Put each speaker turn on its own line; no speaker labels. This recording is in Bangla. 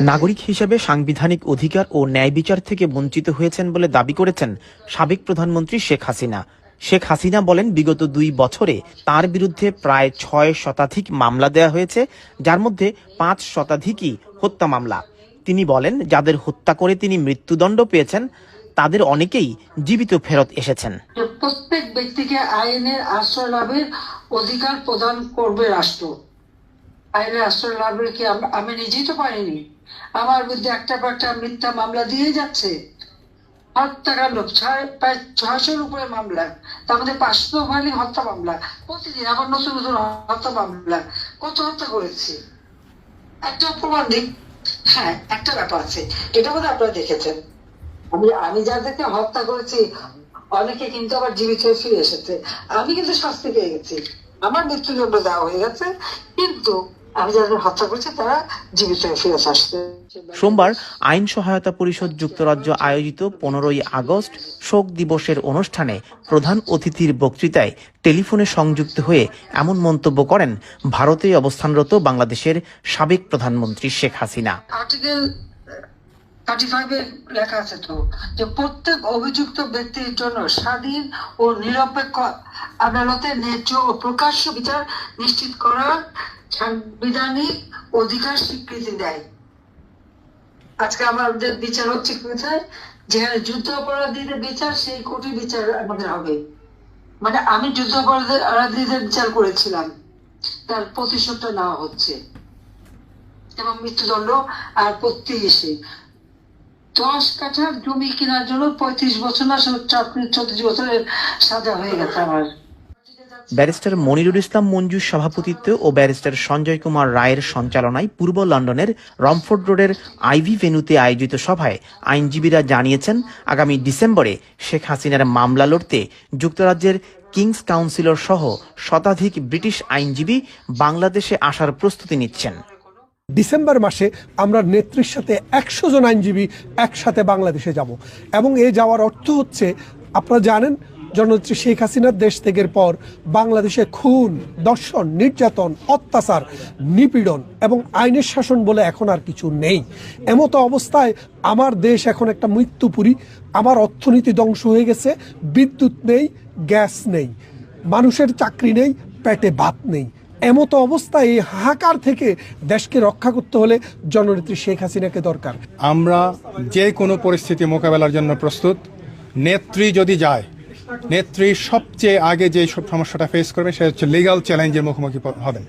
নাগরিক হিসেবে সাংবিধানিক অধিকার ও ন্যায় বিচার থেকে বঞ্চিত হয়েছেন বলে দাবি করেছেন সাবেক প্রধানমন্ত্রী শেখ হাসিনা। শেখ হাসিনা বলেন, বিগত 2 বছরে তার বিরুদ্ধে প্রায় 6 শতাধিক মামলা দেয়া হয়েছে, যার মধ্যে 5 শতাধিকই হত্যা মামলা। তিনি বলেন, যাদের হত্যা করে তিনি মৃত্যুদণ্ড পেয়েছেন তাদের অনেকেই জীবিত ফেরত এসেছেন।
প্রত্যেক ব্যক্তিকে আইনের আশ্রয় লাভের অধিকার প্রদান করবে রাষ্ট্র। আইনের আশ্রয় লাভের কি আমি নিজেই তো পারিনি। আমার বিরুদ্ধে একটা পর একটা মিথ্যা মামলা দিয়ে যাচ্ছে। হত্যাকাণ্ড প্রায় 600-এর উপরে মামলা, তার মধ্যে 500 হয়নি হত্যা মামলা। প্রতিদিন আবার নতুন নতুন হত্যা মামলা। কত হত্যা করেছি একটা প্রমাণ দিক। হ্যাঁ, একটা ব্যাপার আছে, এটা বোধহয় আপনারা দেখেছেন। আমি যাদেরকে হত্যা করেছি অনেকে কিন্তু আবার জীবিত হয়ে ফিরে এসেছে। আমি কিন্তু শাস্তি পেয়ে গেছি, আমার মৃত্যুদণ্ড দেওয়া হয়ে গেছে, কিন্তু আমি যাদের হত্যা করেছি তারা জীবিত হয়ে ফিরে আসছে।
সোমবার আইন সহায়তা পরিষদ যুক্তরাজ্য আয়োজিত 15ই আগস্ট শোক দিবসের অনুষ্ঠানে প্রধান অতিথির বক্তৃতায় টেলিফোনে সংযুক্ত হয়ে এমন মন্তব্য করেন ভারতে অবস্থানরত বাংলাদেশের সাবেক প্রধানমন্ত্রী শেখ হাসিনা।
আর্টিকেল 35-এ লেখা আছে তো যে প্রত্যেক অভিযুক্ত ব্যক্তির জন্য স্বাধীন ও নিরপেক্ষ আদালতের ন্যায্য ও প্রকাশ্য বিচার নিশ্চিত করার সাংবিধানিক অধিকার স্বীকৃতি দেয়। আজকে আমাদের বিচার হচ্ছে কোথায়? যেখানে যুদ্ধ অপরাধীদের বিচার, সেই কোটি বিচার আমাদের হবে। মানে আমি যুদ্ধ অপরাধীদের বিচার করেছিলাম, তার প্রতিশোধটা নেওয়া হচ্ছে এবং মৃত্যুদণ্ড আর প্রত্যেক এসে 10 কাঠা জমি কেনার জন্য 35 বছর না 34 বছরের সাজা হয়ে গেছে আমার।
ব্যারিস্টার মনিরুল ইসলাম মঞ্জুর সভাপতিত্বে ও ব্যারিস্টার সঞ্জয় কুমার রায়ের সঞ্চালনায় পূর্ব লন্ডনের রমফোর্ড রোডের আইভি ভেন্যুতে আয়োজিত সভায় আইনজীবীরা জানিয়েছেন, আগামী ডিসেম্বরে শেখ হাসিনার মামলা লড়তে যুক্তরাজ্যের কিংস কাউন্সিলর সহ শতাধিক ব্রিটিশ আইনজীবী বাংলাদেশে আসার প্রস্তুতি নিচ্ছেন।
ডিসেম্বর মাসে আমরা নেত্রীর সাথে 100 জন আইনজীবী একসাথে বাংলাদেশে যাব, এবং এ যাওয়ার অর্থ হচ্ছে, আপনারা জানেন, জননেত্রী শেখ হাসিনার দেশ থেকের পর বাংলাদেশে খুন, দর্শন, নির্যাতন, অত্যাচার, নিপীড়ন এবং আইনের শাসন বলে এখন আর কিছু নেই। এমতো অবস্থায় আমার দেশ এখন একটা মৃত্যুপুরী। আমার অর্থনীতি ধ্বংস হয়ে গেছে, বিদ্যুৎ নেই, গ্যাস নেই, মানুষের চাকরি নেই, পেটে ভাত নেই। এমতো অবস্থায় এই হাহাকার থেকে দেশকে রক্ষা করতে হলে জননেত্রী শেখ হাসিনাকে দরকার।
আমরা যে কোনো পরিস্থিতি মোকাবেলার জন্য প্রস্তুত। নেত্রী যদি যায়, নেত্রী সবচেয়ে আগে যে সমস্যাটা ফেস করবে সেটা হচ্ছে লিগ্যাল চ্যালেঞ্জের মুখোমুখি হবেন।